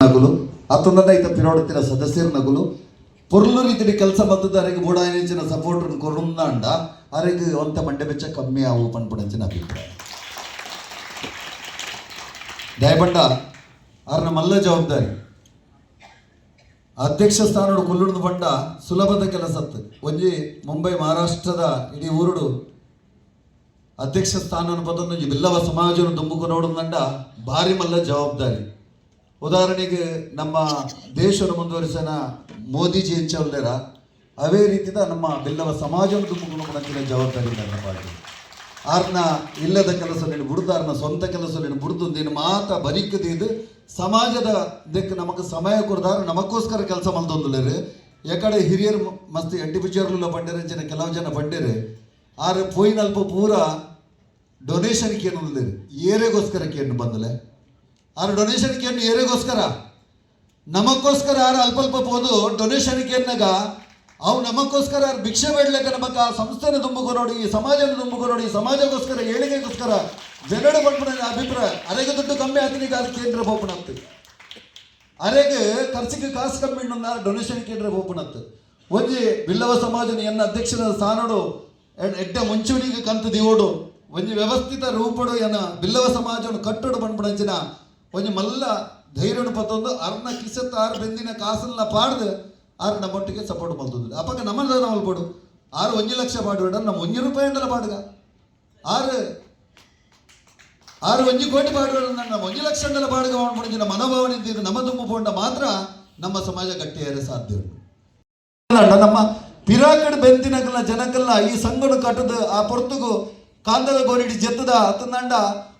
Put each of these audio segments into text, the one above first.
ನಗುಲು ಅತ್ತೊಂದನ್ನ ಈತ ಪಿರೋಡುತ್ತಿನ ಸದಸ್ಯರ ನಗುಲು ಪೊರ್ಲು ರೀತಿಯ ಕೆಲಸ ಬರ್ತದೆ ಅರೆಗೆ ಬೂಡಾಯಿನ ಸಪೋರ್ಟ್ ಕೊರುಂದಾಂಡ ಅರೆಗೆ ಒಂತ ಮಂಡೆ ಬೆಚ್ಚ ಕಮ್ಮಿ ಆವು ಪನ್ಪುಡಂಚಿನ ಅಭಿಪ್ರಾಯ ದಯಪಂಡ ಅರ್ನ ಮಲ್ಲ ಜವಾಬ್ದಾರಿ ಅಧ್ಯಕ್ಷ ಸ್ಥಾನ ಕೊಲ್ಲುಡು ಬಂಡ ಸುಲಭದ ಕೆಲಸತ್ತು ಒಂಜಿ ಮುಂಬೈ ಮಹಾರಾಷ್ಟ್ರದ ಇಡೀ ಊರುಡು ಅಧ್ಯಕ್ಷ ಸ್ಥಾನ ಪದನ್ನು ಬಿಲ್ಲವ ಸಮಾಜವನ್ನು ದುಂಬುಕು ನೋಡುದಂಡ ಭಾರಿ ಮಲ್ಲ ಜವಾಬ್ದಾರಿ. ಉದಾಹರಣೆಗೆ ನಮ್ಮ ದೇಶವನ್ನು ಮುಂದುವರಿಸನ ಮೋದಿಜಿ ಹೆಂಚಲ್ದೇರ ಅವೇ ರೀತಿದ ನಮ್ಮ ಬಿಲ್ಲವ ಸಮಾಜವನ್ನು ದುಂಬುಕು ನೋಡೋಕ್ಕಿನ ಜವಾಬ್ದಾರಿ ನನ್ನ ಪಾರ್ಟಿ ಆರ್ನ ಇಲ್ಲದ ಕೆಲಸ ನೀನು ಬಿಡುದು ಆರ್ನ ಸ್ವಂತ ಕೆಲಸ ನೀನು ಬಿಡುದು ನೀನು ಮಾತ ಬರಿಕದಿದ್ದು ಸಮಾಜದ ಇದಕ್ಕೆ ನಮಗೆ ಸಮಯ ಕೊಡ್ದಾರ ನಮಗೋಸ್ಕರ ಕೆಲಸ ಮಲ್ದೊಂದುಲೇರು ಯಾಕಡೆ ಹಿರಿಯರು ಮಸ್ತ್ ಎಂಟಿ ಬಿಜರ್ಲ ಬಂಡೇರೆ ಜನ ಕೆಲವು ಜನ ಬಂಡೇರೆ ಆರು ಪೋಯಿನಲ್ಪ ಪೂರ ಡೊನೇಷನ್ಗೆ ಏನು ಉಳಿದಿರಿ ಏರೆಗೋಸ್ಕರಕ್ಕೆ ಏನು ಬಂದಲೆ ಆರು ಡೊನೇಷನ್ಗೆ ಏನು ಏರೆಗೋಸ್ಕರ ನಮಗೋಸ್ಕರ ಆರು ಅಲ್ಪ ಹೋದು ಡೊನೇಷನ್ಗೆ ಏನಾಗ ಅವು ನಮಗೋಸ್ಕರ ಆರು ಭಿಕ್ಷೆ ಬೇಡಲೆಕ್ಕ ನಮಗ ಸಂಸ್ಥೆನ ತುಂಬುಗೋ ನೋಡಿ ಸಮಾಜನ ತುಂಬುಗೋ ನೋಡಿ ಸಮಾಜಕ್ಕೋಸ್ಕರ ಏಳಿಗೆಗೋಸ್ಕರ ಜನಡ ಬಂದ್ಬಿಡ ಅಭಿಪ್ರಾಯ ಅರೆಗೆ ದುಡ್ಡು ಕಮ್ಮಿ ಆಗ್ತೀನಿ ಅದು ಕೇಂದ್ರ ಹೋಗ್ಬಿಡತ್ತೆ ಅರೆಗೆ ಖರ್ಚಿಗೆ ಕಾಸು ಕಮ್ಮಿ ಇನ್ನೊಂದು ಡೊನೇಷನ್ ಕೇಂದ್ರ ಹೋಗ್ಬಿಡತ್ತೆ ಒಂಜಿ ಬಿಲ್ಲವ ಸಮಾಜನ ಎನ್ನ ಅಧ್ಯಕ್ಷನ ಸ್ಥಾನಡು ಎಡ್ಡ ಮುಂಚೂಣಿಗೆ ಕಂತು ದಿವೋಡು ಒಂಜಿ ವ್ಯವಸ್ಥಿತ ರೂಪಡು ಏನ ಬಿಲ್ಲವ ಸಮಾಜವನ್ನು ಕಟ್ಟೋಡು ಬಂದ್ಬಿಡಂಚಿನ ಒಂಜಿ ಮಲ್ಲ ಧೈರ್ಯನು ಪತ್ತೊಂದು ಅರ್ನ ಕಿಸತ್ ಆರು ಬೆಂದಿನ ಕಾಸನ್ನ ಪಾಡ್ದು ಆರು ನಮ್ಮೊಟ್ಟಿಗೆ ಸಪೋರ್ಟ್ ಮಲ್ತದ್ದು ಅಪ್ಪಾಗ ನಮ್ಮನ್ನ ಮಲ್ಪಡು ಆರು 1 ಲಕ್ಷ ಪಾಡುಬೇಡ ನಮ್ಮ 1 ರೂಪಾಯಿ ಅಂಡಲ ಪಾಡುಗ ಆರು 1 ಕೋಟಿ ಪಾಡುಬೇಡ ನಮ್ಮ 1 ಲಕ್ಷ ಅಂಡಲ ಪಾಡುಗ ಮಾಡ್ಬಿಡಿನ ಮನೋಭಾವನೆ ಇದ್ದಿದ್ದು ನಮ್ಮ ತುಂಬು ಪೋಂಡ ಮಾತ್ರ ನಮ್ಮ ಸಮಾಜ ಗಟ್ಟಿಯಾರೆ ಸಾಧ್ಯ ಉಂಟು ನಮ್ಮ ಪಿರಾಕಡ್ ಬೆಂತಿನಕಲ್ಲ ಜನಕಲ್ಲ ಈ ಸಂಗಡು ಕಟ್ಟದು ಆ ಪೊರ್ತುಗು ಕಾಂದದ ಗೋರಿಡಿ ಜತ್ತದ ಅತನಂಡ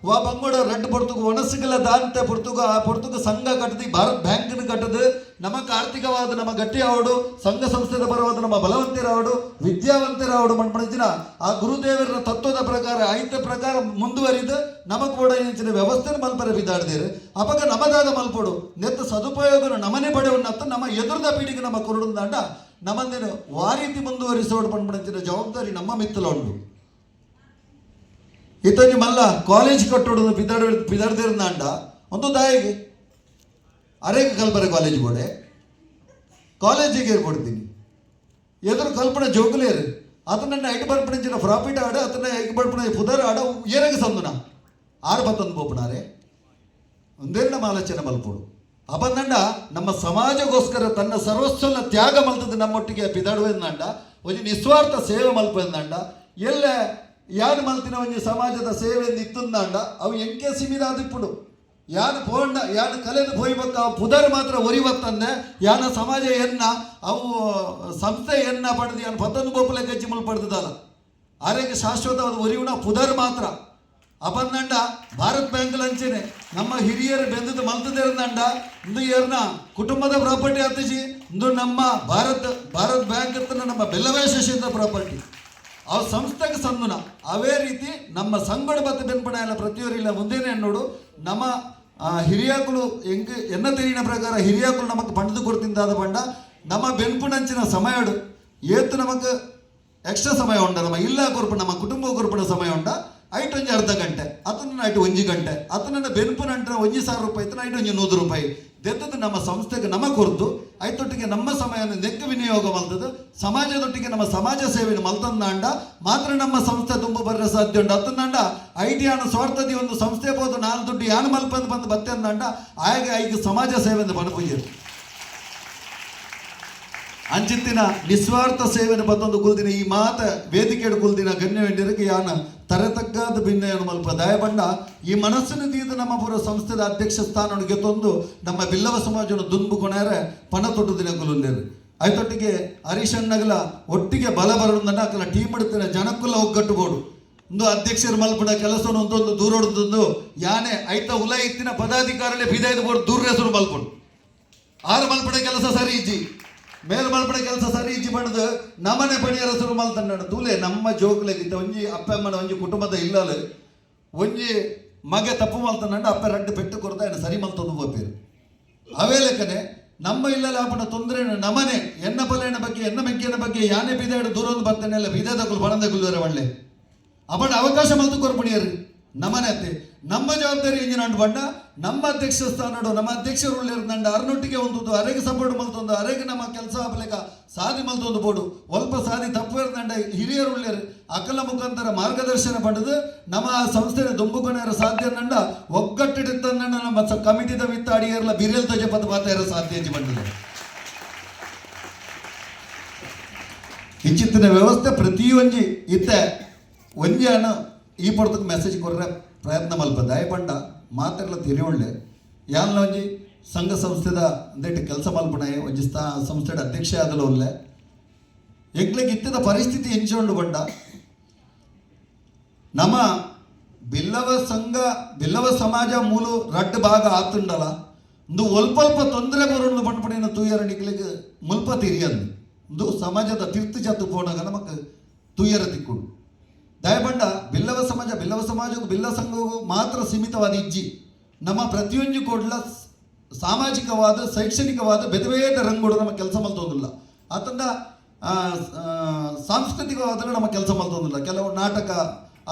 ವಾ ಬಂಗೋಡ ರೆಡ್ ಪೊರ್ತುಗು ಒಣಸಿಗಲ ದಾಂತೆ ಪೊರ್ತುಗು ಆ ಪೊರ್ತುಗು ಸಂಘ ಕಟ್ಟದು ಭಾರತ್ ಬ್ಯಾಂಕ್ನ ಕಟ್ಟದು ನಮಕ್ ಆರ್ಥಿಕವಾದ ನಮ್ಮ ಗಟ್ಟಿ ಆವಡು ಸಂಘ ಸಂಸ್ಥೆದ ಪರವಾದ ನಮ್ಮ ಬಲವಂತರಾವಡು ವಿದ್ಯಾವಂತರಾವಡು ಮಣ್ಪಣಿಸಿನ ಆ ಗುರುದೇವರ ತತ್ವದ ಪ್ರಕಾರ ಆಯ್ತ ಪ್ರಕಾರ ಮುಂದುವರಿದು ನಮಗ್ ಕೂಡ ಇಂಚಿನ ವ್ಯವಸ್ಥೆ ಮಲ್ಪರ ಬಿದ್ದಾಡ್ದೇರು ಅಪಗ ನಮದಾದ ಮಲ್ಪಡು ನೆತ್ತ ಸದುಪಯೋಗ ನಮನೆ ಪಡೆವನ್ನತ್ತ ನಮ್ಮ ಎದುರದ ಪೀಳಿಗೆ ನಮ್ಮ ಕೊರಡುಂದಾಂಡ ನಮ್ಮಂದೇನು ವಾ ರೀತಿ ಮುಂದುವರಿಸೋಡು ಪಣ್ಪಣಿಸಿನ ಜವಾಬ್ದಾರಿ ನಮ್ಮ ಮಿತ್ತಲ ಉಂಟು ಇತಂಜಿ ಮಲ್ಲ ಕಾಲೇಜ್ ಕಟ್ಟೋಡು ಬಿದಾಡ್ದಿರಂದಾಂಡ ಒಂದು ದಾಯಿಗೆ ಅರೇಗೆ ಕಲ್ಪನೆ ಕಾಲೇಜ್ ಬೋಡೆ ಕಾಲೇಜಿಗೆ ಏರ್ಪಡ್ತೀನಿ ಎದುರು ಕಲ್ಪನೆ ಜೋಗುಲೇರು ಅದನ್ನ ಐದು ಬರ್ಪಣಿಂಚಿನ ಪ್ರಾಫಿಟ್ ಆಡ ಅದನ್ನ ಐದು ಬರ್ಪಣೆ ಪುದರ್ ಆಡ ಏರೆಗೆ ಸಂದುನ 6 ಬೋಪಣಾರೆ ಒಂದೇನ ಆಲೋಚನೆ ಮಲ್ಪೋಡು ಅಪಂದಂಡ ನಮ್ಮ ಸಮಾಜಗೋಸ್ಕರ ತನ್ನ ಸರ್ವಸ್ವನ ತ್ಯಾಗ ಮಲ್ತದ್ದು ನಮ್ಮೊಟ್ಟಿಗೆ ಬಿದಾಡುವಂದಂಡ ಒಂದು ನಿಸ್ವಾರ್ಥ ಸೇವೆ ಮಲ್ಪಂದಂಡ ಎಲ್ಲ ಯಾರು ಮಲ್ತಿನ ಒಂಜಿ ಸಮಾಜದ ಸೇವೆಯಿಂದ ಇತ್ತಂದಾಂಡ ಅವು ಎಂಕೆ ಸಿಮಿದಾದಿಪ್ಪುಡು ಯಾನು ಪೋಂಡ ಯಾನು ಕಲೆದು ಹೋಯ್ಬೇಕ ಅವು ಪುದರ್ ಮಾತ್ರ ಒರಿವತ್ತಂದೆ ಯಾನ ಸಮಾಜ ಎನ್ನ ಅವು ಸಂಸ್ಥೆ ಎನ್ನ ಪಡೆದು ಯಾನು 11 ಬೋಪಲೆ ಗಜ್ಜಿ ಮುಲ್ ಪಡೆದಲ್ಲ ಆರೆಗೆ ಶಾಶ್ವತವಾದ ಒರಿವುನ ಪುದರ್ ಮಾತ್ರ ಅಪಂದಂಡ ಭಾರತ್ ಬ್ಯಾಂಕ್ ಲಂಚನೆ ನಮ್ಮ ಹಿರಿಯರು ಬೆಂದದ್ದು ಮಲ್ತದಿರಂದಂಡ ಇಂದು ಏರ್ನ ಕುಟುಂಬದ ಪ್ರಾಪರ್ಟಿ ಹತ್ತಿಸಿ ಇಂದು ನಮ್ಮ ಭಾರತ್ ಬ್ಯಾಂಕ್ ಇರ್ತನ ನಮ್ಮ ಬೆಲ್ಲವೇಶದ ಪ್ರಾಪರ್ಟಿ ಅವು ಸಂಸ್ಥೆಗೆ ಸಂದುನ ಅವೇ ರೀತಿ ನಮ್ಮ ಸಂಗಡ ಬತ್ತ ಬೆನ್ಪಣ ಎಲ್ಲ ಪ್ರತಿಯೊರಿಲ್ಲ ಮುಂದೇನೆ ನೋಡು ನಮ್ಮ ಹಿರಿಯಾಕುಲು ಹೆಂಗೆ ಎನ್ನ ತಿಳಿನ ಪ್ರಕಾರ ಹಿರಿಯಾಕುಲು ನಮಗೆ ಪಂಡದು ಕೊಡ್ತಿಂದಾದ ಬಂಡ ನಮ್ಮ ಬೆನ್ಪುಣಂಚಿನ ಸಮಯಡು ಏತ್ತು ನಮಗೆ ಎಕ್ಸ್ಟ್ರಾ ಸಮಯ ಉಂಡ ನಮ್ಮ ಇಲ್ಲ ಕೊರ್ಪು ನಮ್ಮ ಕುಟುಂಬ ಕೊರ್ಪಣ ಸಮಯ ಉಂಡ ಐಟ್ ಒಂಜಿ ಅರ್ಧ ಗಂಟೆ ಅದನ್ನ ಐಟು 1 ಗಂಟೆ ಅದನ್ನ ಬೆನ್ಪುನಂಟ 1,000 ರೂಪಾಯಿ ಇತ್ತು ಐಟು 100 ರೂಪಾಯಿ ದೆತ್ತದು ನಮ್ಮ ಸಂಸ್ಥೆಗೆ ನಮ್ಮ ಕೊರ್ದು ಐತೊಟ್ಟಿಗೆ ನಮ್ಮ ಸಮಯವನ್ನು ನೆಕ್ಕ ವಿನಿಯೋಗ ಮಲ್ತದ್ದು ಸಮಾಜದೊಟ್ಟಿಗೆ ನಮ್ಮ ಸಮಾಜ ಸೇವೆಯನ್ನು ಮಲ್ತಂದಾಂಡ ಮಾತ್ರ ನಮ್ಮ ಸಂಸ್ಥೆ ತುಂಬ ಬರ ಸಾಧ್ಯ ಉಂಟು ಅತ್ತಂದಾಂಡ ಐಟಿ ಯಾನು ಸ್ವಾರ್ಥದಿ ಒಂದು ಸಂಸ್ಥೆ ಬೋದು 4 ದುಡ್ಡು ಯಾನು ಮಲ್ಪಂದು ಬಂದು ಬತ್ತೆ ಅಂದಾಂಡ ಆಗ ಈಗ ಸಮಾಜ ಸೇವೆಯನ್ನು ಬಣಪುಯ್ಯರು ಅಂಚಿತ್ತಿನ ನಿಸ್ವಾರ್ಥ ಸೇವೆಯನ್ನು ಬತ್ತೊಂದು ಕುಲ್ದಿನ ಈ ಮಾತ ವೇದಿಕೆಡು ಕುಲ್ದಿನ ಗಣ್ಯವೆಂಡಿರಕ್ಕೆ ಯಾನ ತರತಕ್ಕಾದ ಭಿನ್ನಯನ್ನು ಮಲ್ಪ ದಯಬಂಡ ಈ ಮನಸ್ಸಿನ ತೀದ ನಮ್ಮ ಪುರ ಸಂಸ್ಥೆದ ಅಧ್ಯಕ್ಷ ಸ್ಥಾನಕ್ಕೆ ತಂದು ನಮ್ಮ ಬಿಲ್ಲವ ಸಮಾಜವನ್ನು ದುಂಬುಕೊಣರೆ ಪಣ ತೊಟ್ಟು ದಿನ ಕುಲುಂಡರು ಐತೊಟ್ಟಿಗೆ ಹರೀಶಣ್ಣಗಲ ಒಟ್ಟಿಗೆ ಬಲ ಬರೋದಂಡ ಅಕ್ಕಲ ಟೀಮ್ ಇಡ್ತೇನೆ ಜನಕ್ಕುಲ್ಲ ಒಗ್ಗಟ್ಟುಬೋಡು ಒಂದು ಅಧ್ಯಕ್ಷರು ಮಲ್ಪಡ ಕೆಲಸವನ್ನು ಒಂದೊಂದು ದೂರೋಡ್ದು ಯಾನೆ ಐತ ಉಲ ಇತ್ತಿನ ಪದಾಧಿಕಾರಲ್ಲೇ ಬಿದಾಯ್ದು ಬೋರ್ಡು ದೂರ ಹೆಸರು ಮಲ್ಪಡು ಆರು ಮಲ್ಪಡ ಕೆಲಸ ಸರಿ ಇಜ್ಜಿ ಮೇಲ್ ಮಲ್ಪಡ ಕೆಲಸ ಸರಿ ಇಜ್ಜಿ ಪಡೆದು ನಮ್ಮನೆ ಪಣಿಯರ ಶುರು ಮಲ್ತಂಡ ತೂಲೆ ನಮ್ಮ ಜೋಕ್ಲೆಗಿದ್ದ ಒಂಜಿ ಅಪ್ಪಮ್ಮನ ಒಂಜಿ ಕುಟುಂಬದ ಇಲ್ಲಲು ಒಂಜಿ ಮಗೆ ತಪ್ಪು ಮಲ್ತಂಡ ಅಪ್ಪ 2 ಪೆಟ್ಟು ಕೊಡ್ತಾ ಏನು ಸರಿ ಮಲ್ತೊಂದು ಹೋಗ್ತೀರಿ ಅವೇ ಲೆಕ್ಕನೆ ನಮ್ಮ ಇಲ್ಲಲ್ಲ ಆಪಣ ತೊಂದರೆ ನಮನೆ ಎನ್ನ ಪಲೆನ ಬಗ್ಗೆ ಎನ್ನ ಮೆಕ್ಕಿನ ಬಗ್ಗೆ ಯಾನೆ ಬಿದಾಡು ದೂರೊಂದು ಬರ್ತೇನೆ ಎಲ್ಲ ಬಿದಾದಕ್ಕೂ ಬಣದಕ್ಕೂ ಒಳ್ಳೆ ಅಪಣ ಅವಕಾಶ ಮಲ್ತು ಕೊರ್ಪಣಿಯರು ನಮ್ಮನೆ ಅತ್ತೆ ನಮ್ಮ ಜವಾಬ್ದಾರಿ ಇಂಜಿನ ಅಂಟು ಬಂಡ ನಮ್ಮ ಅಧ್ಯಕ್ಷ ಸ್ಥಾನ ನಮ್ಮ ಅಧ್ಯಕ್ಷರು ಉಳ್ಳಿರ್ದಂಡ ಅರ್ನೊಟ್ಟಿಗೆ ಒಂದುದು ಅರೆಗೆ ಸಪೋರ್ಟ್ ಮಲ್ತೊಂದು ಅರೆಗೆ ನಮ್ಮ ಕೆಲಸ ಆಪಲೇಕ ಸಾಧಿ ಮಲ್ತೊಂದು ಬೋಡು ಒಲ್ಪ ಸಾಧಿ ತಪ್ಪು ಇರ್ದಂಡ ಹಿರಿಯರು ಉಳ್ಳಿರು ಅಕಲ ಮುಖಾಂತರ ಮಾರ್ಗದರ್ಶನ ಪಡೆದು ನಮ್ಮ ಸಂಸ್ಥೆಯ ದೊಂಬುಕೊನೆಯರ ಸಾಧ್ಯ ನಂಡ ಒಗ್ಗಟ್ಟಿಡಿದ್ದಂಡ ನಮ್ಮ ಕಮಿಟಿದ ವಿತ್ತ ಅಡಿಯರ್ಲ ಬಿರಿಯಲ್ ತಜ ಪದ ಮಾತಾರ ಸಾಧ್ಯ ಬಂದಿದೆ. ಇಂಚಿತ್ತಿನ ವ್ಯವಸ್ಥೆ ಪ್ರತಿಯೊಂಜಿ ಇತ್ತೆ ಒಂಜಿ ಅನ್ನ ಈ ಪಡ್ತಕ್ಕೆ ಮೆಸೇಜ್ ಕೊರ್ರೆ ಪ್ರಯತ್ನ ಮಲ್ಪ ದಯಪಂಡ ಮಾತೆಲ್ಲ ತಿರಿಯೊಳ್ಳೆ ಯಾನ್ಲ ಒಂಜಿ ಸಂಘ ಸಂಸ್ಥೆದ ಅಂದೇಟ್ ಕೆಲಸ ಮಲ್ಪಣೆ ಒಂಜಿ ಸಂಸ್ಥೆದ ಅಧ್ಯಕ್ಷ ಆದಲು ಒಲ್ಲೆ ಎಂಕ್ಲೆಗೆ ಇತ್ತಿದ ಪರಿಸ್ಥಿತಿ ಎಂಚೊಂಡು ಬಂಡ ನಮ್ಮ ಬಿಲ್ಲವ ಸಂಘ ಬಿಲ್ಲವ ಸಮಾಜ ಮೂಲು ರಡ್ಡು ಭಾಗ ಆತುಂಡಲ ಒಂದು ಒಲ್ಪ ತೊಂದರೆ ಬರೋದು ಪಂಪಣಿನ ತೂಯರ ನಿಕ್ಲಿಗೆ ಮುಲ್ಪ ತಿರಿಯಂದು ಒಂದು ಸಮಾಜದ ತೀರ್ಥ ಜಾತು ಪೋಣಾಗ ನಮಕ್ ತೂಯರ ತಿಕ್ಕೊಂಡು ದಯಪಂಡ ಬಿಲ್ಲವ ಸಮಾಜಕ್ಕೂ ಬಿಲ್ಲ ಸಂಘಕ್ಕೂ ಮಾತ್ರ ಸೀಮಿತವಾದ ಇಜ್ಜಿ ನಮ್ಮ ಪ್ರತಿಯೊಂದು ಕೂಡಲ ಸಾಮಾಜಿಕವಾದ ಶೈಕ್ಷಣಿಕವಾದ ಬೇದ ರಂಗೋಡು ನಮ್ಮ ಕೆಲಸ ಮಲ್ತೋದಿಲ್ಲ ಆತಂದ ಸಾಂಸ್ಕೃತಿಕವಾದ ನಮ್ಮ ಕೆಲಸ ಮಲ್ತೋದಿಲ್ಲ ಕೆಲವು ನಾಟಕ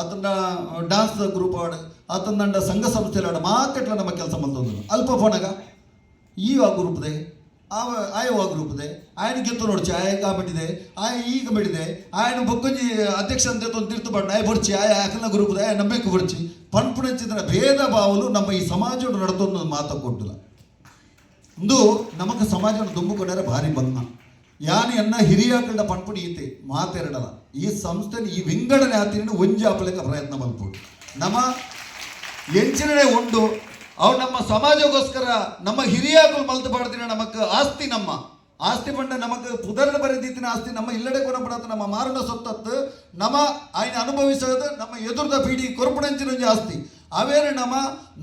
ಆತಂದ ಡ್ಯಾನ್ಸ್ ಗ್ರೂಪ್ ಆಡು ಆತಂದಂಡ ಸಂಘ ಸಂಸ್ಥೆಲ ಆಡು ಮಾತೆಟ್ಲ ನಮ್ಮ ಕೆಲಸ ಮಲ್ತೋದಿಲ್ಲ ಅಲ್ಪ ಪೋಣಾಗ ಆ ಗ್ರೂಪ್ದೆ ಆಯವ ಗ್ರೂಪ್ದೆ ಆಯ್ನ ಗೆತ್ತು ನೋಡ್ಚಿ ಆಯ ಕಾಬಿಟ್ಟಿದೆ ಆಯ ಈಗ ಬಿಟ್ಟಿದೆ ಆಯ್ನ ಬೊಕ್ಕಂಜಿ ಅಧ್ಯಕ್ಷ ಅಂತ ಒಂದು ತೀರ್ಥ ಬಣ್ಣ ಆಯ್ ಬರ್ಚಿ ಆಯ ಆಕಲ ಗ್ರೂಪ್ದೆ ಆಯ ನಂಬೇಕು ಬರ್ಚಿ ಪಂಪುಣಂಚಿನ ಭೇದ ಭಾವಲು ನಮ್ಮ ಈ ಸಮಾಜವನ್ನು ನಡತೊಂದು ಮಾತು ಕೊಟ್ಟಿಲ್ಲ ಒಂದು ನಮಗೆ ಸಮಾಜವನ್ನು ದುಂಬುಕೊಂಡರೆ ಭಾರಿ ಬನ್ನ ಯಾನಿ ಅನ್ನ ಹಿರಿಯಾಕಂಡ ಪಂಪುಣಿ ಈತೆ ಮಾತೆರಡಲ್ಲ ಈ ಸಂಸ್ಥೆನ ಈ ವಿಂಗಡಣೆ ಆತಿನ ಒಂಜಿ ಆಪಲೆಕ ಪ್ರಯತ್ನ ಮಲ್ಪೋಡು ನಮ್ಮ ಎಂಚಿನಡೆ ಉಂಡು ಅವು ನಮ್ಮ ಸಮಾಜಕ್ಕೋಸ್ಕರ ನಮ್ಮ ಹಿರಿಯಾಕಲು ಮಲ್ತು ಪಡ್ತೀನಿ ನಮಕ್ ಆಸ್ತಿ ನಮ್ಮ ಆಸ್ತಿ ಪಂಡ ನಮಕ್ ಪುದರ್ನ ಬರೆದಿತ್ತಿನ ಆಸ್ತಿ ನಮ್ಮ ಇಲ್ಲಡೆ ಕೊನಪಡತ್ತ ನಮ್ಮ ಮಾರಣ ಸೊತ್ತತ್ತು ನಮ್ಮ ಆಯ್ನ ಅನುಭವಿಸೋದು ನಮ್ಮ ಎದುರ್ದ ಪೀಡಿ ಕೊರಪಡಂಚಿನ ಆಸ್ತಿ ಅವೇನು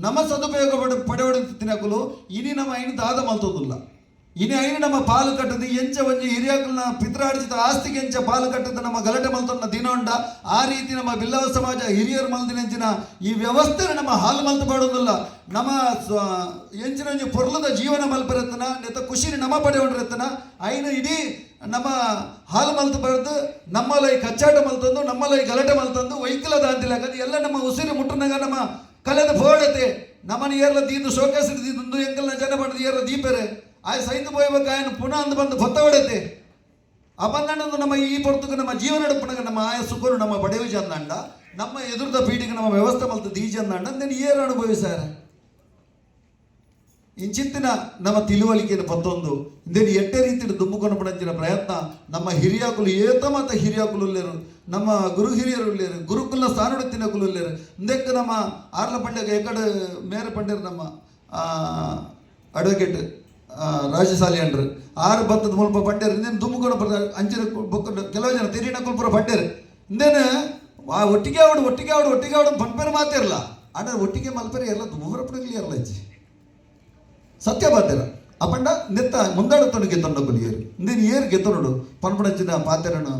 ನಮ್ಮ ಸದುಪಯೋಗ ಪಡೆವಡುತ್ತಿನಕಲು ಇನಿ ನಮ್ಮ ಐನು ದಾದ ಮಲ್ತೋದಿಲ್ಲ ಇನಿ ಐನು ನಮ್ಮ ಪಾಲು ಕಟ್ಟದು ಎಂಚ ಒಂಜಿ ಹಿರಿಯಾಕಲ್ನ ಪಿತ್ರಾರ್ಜಿತ ಆಸ್ತಿಗೆ ಎಂಚ ಪಾಲು ಕಟ್ಟದ ನಮ್ಮ ಗಲಾಟೆ ಮಲ್ತೊಂಡ ದಿನ ಉಂಡ ಆ ರೀತಿ ನಮ್ಮ ಬಿಲ್ಲವ ಸಮಾಜ ಹಿರಿಯರು ಮಲ್ದಿನೆಂಚಿನ ಈ ವ್ಯವಸ್ಥೆ ನಮ್ಮ ಹಾಲು ಮಲ್ತು ಪಾಡೋದಿಲ್ಲ ನಮ್ಮ ಎಂಚಿನ ಒಂಜಿ ಪೊರ್ಲದ ಜೀವನ ಮಲ್ಪರತ್ತನ ನೆತ್ತ ಖುಷಿನಿ ನಮ್ಮ ಪಡೆಯೊಂಡಿರತ್ತನ ಐನು ಇಡೀ ನಮ್ಮ ಹಾಲು ಮಲ್ತು ಬರೆದು ನಮ್ಮಲೈ ಕಚ್ಚಾಟ ಮಲ್ತಂದು ನಮ್ಮಲೈ ಗಲಾಟೆ ಮಲ್ತಂದು ವೈಕಲದ ಅಂತಿಲ್ಲ ಎಲ್ಲ ನಮ್ಮ ಉಸಿರು ಮುಟ್ಟನಾಗ ನಮ್ಮ ಕಲೆದ ಪೋಡತೆ ನಮ್ಮನ ಏರ್ಲ ದೀಂದು ಶೋಕೇಶ್ವರಿ ದೀಂದು ಎಂಕಲ್ನ ಜನ ಪಡೆದು ಏರ್ಲ ದೀಪರೆ ಆಯ್ ಸೈಂದು ಪೋಯ್ಬೇಕು ಆಯನ ಪುನಃ ಅಂದು ಬಂದು ಭತ್ತ ಹೊಡೆತೆ ಅಪಂದಂಡು ನಮ್ಮ ಈ ಪೊರ್ತುಗೆ ನಮ್ಮ ಜೀವನ ನಡುಪನಾಗ ನಮ್ಮ ಆಯ ಸುಖರು ನಮ್ಮ ಪಡೆಯುವ ಜಂದಂಡ ನಮ್ಮ ಎದುರ್ದ ಪೀಡಿಗೆ ನಮ್ಮ ವ್ಯವಸ್ಥೆ ಮಲ್ತದ್ದು ಈ ಜಂದಂಡ ಅಂದೇನು ಏರು ಅನುಭವಿಸಾರ ಇಂಚಿತ್ತಿನ ನಮ್ಮ ತಿಳುವಳಿಕೆಯನ್ನು ಪತ್ತೊಂದು ಇಂದೇನು ಎಟ್ಟೆ ರೀತಿಯ ದುಂಬುಕೊಂಡು ಪಡಂಚಿನ ಪ್ರಯತ್ನ ನಮ್ಮ ಹಿರಿಯಾಕುಲು ಏತ ಮತ್ತು ಹಿರಿಯಾಕುಲು ಉಳ್ಳೇರು ನಮ್ಮ ಗುರು ಹಿರಿಯರು ಉಳ್ಳೇರು ಗುರುಕುಲ ಸ್ಥಾನಡುತ್ತಿನ ಕುಲು ಉಳ್ಳೇರು ಇಂದಕ್ಕೆ ನಮ್ಮ ಆರ್ಲ ಪಂಡ್ಯಾಗ ಎಕಡೆ ಮೇರೆ ಪಂಡ್ಯರು ನಮ್ಮ ಅಡ್ವೊಕೇಟ್ ರಾಜಶಾಲಿ ಅಂಡ್ರು ಆರು ಭತ್ತದ ಮುಲ್ಪ ಪಡ್ಡೇರು ಇಂದೇನು ದುಂಬುಕೊಂಡು ಬರ್ತಾರೆ ಅಂಚಿನ ಬೊಕ್ಕೊಂಡು ಕೆಲವು ಜನ ತಿರಿನ ಕುಲ್ಪುರ ಪಡ್ಡೇರು ಇಂದೇನು ಒಟ್ಟಿಗೆ ಆಡು ಪಂಪೇರು ಮಾತಿರಲ್ಲ ಆದ್ರೆ ಒಟ್ಟಿಗೆ ಮಲ್ಪೇರು ಎಲ್ಲ ದೂರ ಪಡಲಿ ಇರಲ್ಲ ಇಜ್ಜಿ ಸತ್ಯ ಬಾತೇರ ಅಪಂಡ ನೆತ್ತ ಮುಂದಾಡುತ್ತಾನು ಗೆತ್ತೊಂಡ ಬಲಿಯರು ಇಂದೇನು ಏರು ಗೆತ್ತೊಂಡು ಪನ್ಪಡಂಚಿನ ಪಾತೆರನ್ನು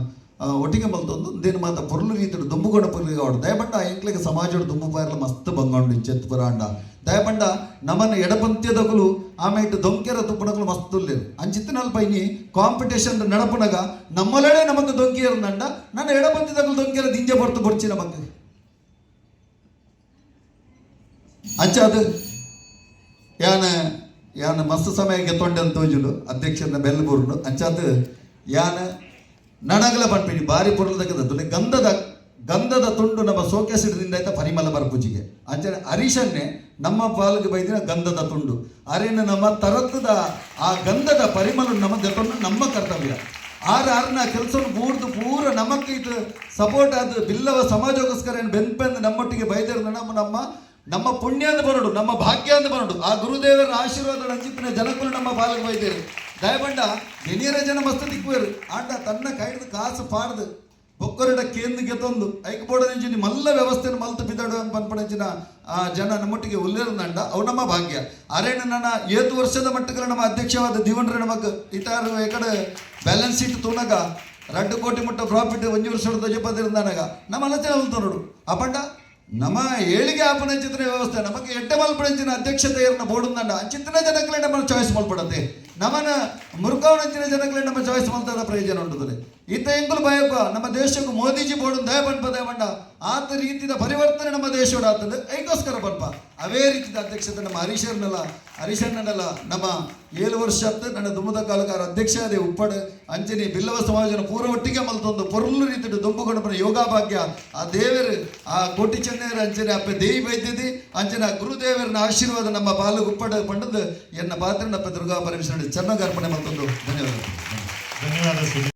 ಒಟ್ಟಿಗೆ ಮಲ್ತೊಂದು ಇಂದೇನು ಮಾತ ಪೊರ್ಲು ರೀತಿಯ ದುಂಬುಗೊಂಡ ಪೊರ್ಲಿಗೆ ಆಡು ದಯಪಂಡ ಎಂಕ್ಲೆಗೆ ಸಮಾಜದ ದುಂಬು ಪಾಯರ್ಲ ಮಸ್ತ್ ಬಂಗೊಂಡು ಚೆತ್ತು ಪುರಾಂಡ ದಯಪಂಡ ನಮ್ಮನ್ನು ಎಡಪಂತ್ಯದಗಳು ಆಮೇಲೆ ದೊಂಕೆರ ತುಪ್ಪಣಗಳು ಮಸ್ತ್ ಉಳ್ಳೇರು ಅಂಚಿತ್ತಿನ ಪೈನಿ ಕಾಂಪಿಟೇಷನ್ ನಡಪುನಗ ನಮ್ಮಲಡೆ ನಮಗೆ ದೊಂಕಿಯರು ನಂಡ ನನ್ನ ಎಡಪಂತ್ಯದಗಳು ದೊಂಕೆರ ದಿಂಜೆ ಬರ್ತು ಬರ್ಚಿ ನಮಗೆ ಅಂಚ ಅದು ಯಾನ ಮಸ್ತ್ ಸಮಯ ಗೆತ್ತೊಂಡೆ ಅಂತ ತೋಜುಲು ಅಧ್ಯಕ್ಷರನ್ನ ಬೆಲ್ಲಬೂರ್ನು ಅಂಚಾದ ಯಾನ ನಡಗಲ ಪಂಪಿನಿ ಬಾರಿ ಪುರಲ್ದಕ್ಕೆ ಗಂಧದ ತುಂಡು ನಮ್ಮ ಸೋಕೇಸಿಡದಿಂದ ಆಯ್ತಾ ಪರಿಮಳ ಬರ್ಪುಜಿಗೆ ಅಂಚನೆ ಹರೀಶನ್ನೇ ನಮ್ಮ ಪಾಲಿಗೆ ಬೈದಿನ ಗಂಧದ ತುಂಡು ಅರೇನು ನಮ್ಮ ತರತ್ತದ ಆ ಗಂಧದ ಪರಿಮಳ ನಮ್ಮ ದೆತ್ತೊಂಡು ನಮ್ಮ ಕರ್ತವ್ಯ ಆರ್ನ ಕೆಲಸವನ್ನು ಪೂರ ನಮಕ್ಕೆ ಇದು ಸಪೋರ್ಟ್ ಆದ ಬಿಲ್ಲವ ಸಮಾಜಕ್ಕೋಸ್ಕರ ಏನು ಬೆನ್ಪೆಂದು ನಮ್ಮೊಟ್ಟಿಗೆ ಬೈದಿರೋದು ನಮ್ಮ ಪುಣ್ಯ ಅಂತ ಬರೋಡು ನಮ್ಮ ಭಾಗ್ಯ ಅಂತ ಬರೋಡು ಆ ಗುರುದೇವರ ಆಶೀರ್ವಾದ ಅಂಚಿತ್ತಿನ ಜನಕ್ಕೂ ನಮ್ಮ ಪಾಲಿಗೆ ಬೈದೇರು ದಯಪಂಡ ಗೆನಿಯರ ಜನ ಮಸ್ತ್ ದಿಕ್ಕುವೇರು ಆಂಡ ತನ್ನ ಕೈಡ್ದು ಕಾಸು ಪಾಡ್ದು ಬೊಕ್ಕರಡ ಕೇಂದ್ರ ಗೆತ್ತೊಂದು ಐಕ್ ಬೋರ್ಡಂಚಿನ ಮಲ್ಲ ವ್ಯವಸ್ಥೆಯನ್ನು ಮಲ್ತು ಬಿದ್ದಾಡು ಅಂತ ಪನ್ಪಡಂಚಿನ ಆ ಜನ ನಮ್ಮೊಟ್ಟಿಗೆ ಉಲ್ಲೇರಂದಂಡ ಅವು ನಮ್ಮ ಭಾಗ್ಯ ಅರೇನು ನನ್ನ 7 ವರ್ಷದ ಮಟ್ಟಗಳ ನಮ್ಮ ಅಧ್ಯಕ್ಷವಾದ ದಿವನ್ರ ನಮಗೆ ಇತಾರು ಎಕಡೆ ಬ್ಯಾಲೆನ್ಸ್ ಶೀಟ್ ತೋನಾಗ 2 ಕೋಟಿ ಮುಟ್ಟ ಪ್ರಾಫಿಟ್ 1 ವರ್ಷದ ಧ್ವಜಪದಿರಂದಾನಾಗ ನಮ್ಮ ಅಲಚನೆ ಹೊಲ್ತು ನೋಡು ಅಪಂಡ ನಮ್ಮ ಏಳಿಗೆ ಆಪನಂಚಿನ ವ್ಯವಸ್ಥೆ ನಮಗೆ ಎಡ್ಡೆ ಮಲ್ಪಡಂಚಿನ ಅಧ್ಯಕ್ಷತೆಯನ್ನ ಬೋರ್ಡುಂದಂಡ ಅಂಚಿತ್ತಿನ ಜನಕ್ಕಲೇ ನಮ್ಮನ್ನು ಚಾಯ್ಸ್ ಮಲ್ಪಡತ್ತೆ ನಮ್ಮನ್ನ ಮುರುಕು ಬೊಕ್ಕಾವಣಂಚಿನ ಜನಗಳೇ ನಮ್ಮ ಚಾಯ್ಸ್ ಮಾಡ್ತಾರ ಪ್ರಯೋಜನ ಉಂಟುತ್ತದೆ ಈತ ಎಂಕುಲು ಭಯಪ್ಪ ನಮ್ಮ ದೇಶಕ್ಕೂ ಮೋದಿಜಿ ಬೋಡು ದಯ ಪಂಪದೆ ಬಂಡ ಆತ ರೀತಿಯ ಪರಿವರ್ತನೆ ನಮ್ಮ ದೇಶೋಡ ಆಗ್ತದೆ ಐಕೋಸ್ಕರ ಪಂಪ ಅವೇ ರೀತಿಯ ಅಧ್ಯಕ್ಷತೆ ನಮ್ಮ ಹರೀಶಣ್ಣನಲ್ಲ ನಮ್ಮ 7 ವರ್ಷ ಆಯ್ತು ನನ್ನ ದುಮ್ಮದ ಕಾಲಕಾರ ಅಧ್ಯಕ್ಷ ಅದೇ ಉಪ್ಪಡು ಅಂಚನೆ ಬಿಲ್ಲವ ಸಮಾಜನ ಪೂರ್ವ ಒಟ್ಟಿಗೆ ಮಲ್ತೊಂದು ಪೊರ್ಲು ರೀತಿಯ ದುಂಬುಗೊಂಡು ಯೋಗ ಭಾಗ್ಯ ಆ ದೇವರು ಆ ಕೋಟಿ ಚೆನ್ನೈರ ಅಂಚನೆ ಅಪ್ಪ ದೇವಿ ವೈದ್ಯದಿ ಅಂಚನೆ ಆ ಗುರುದೇವರನ ಆಶೀರ್ವಾದ ನಮ್ಮ ಪಾಲು ಉಪ್ಪಡ ಪಂಡದು ಎನ್ನ ಪಾತ್ರನಪ್ಪ ದುರ್ಗಾ ಪರಮೇಶ್ವರ ಚೆನ್ನಾಗಿ ಅರ್ಪಣೆ ಮಲ್ತೊಂದು ಧನ್ಯವಾದ.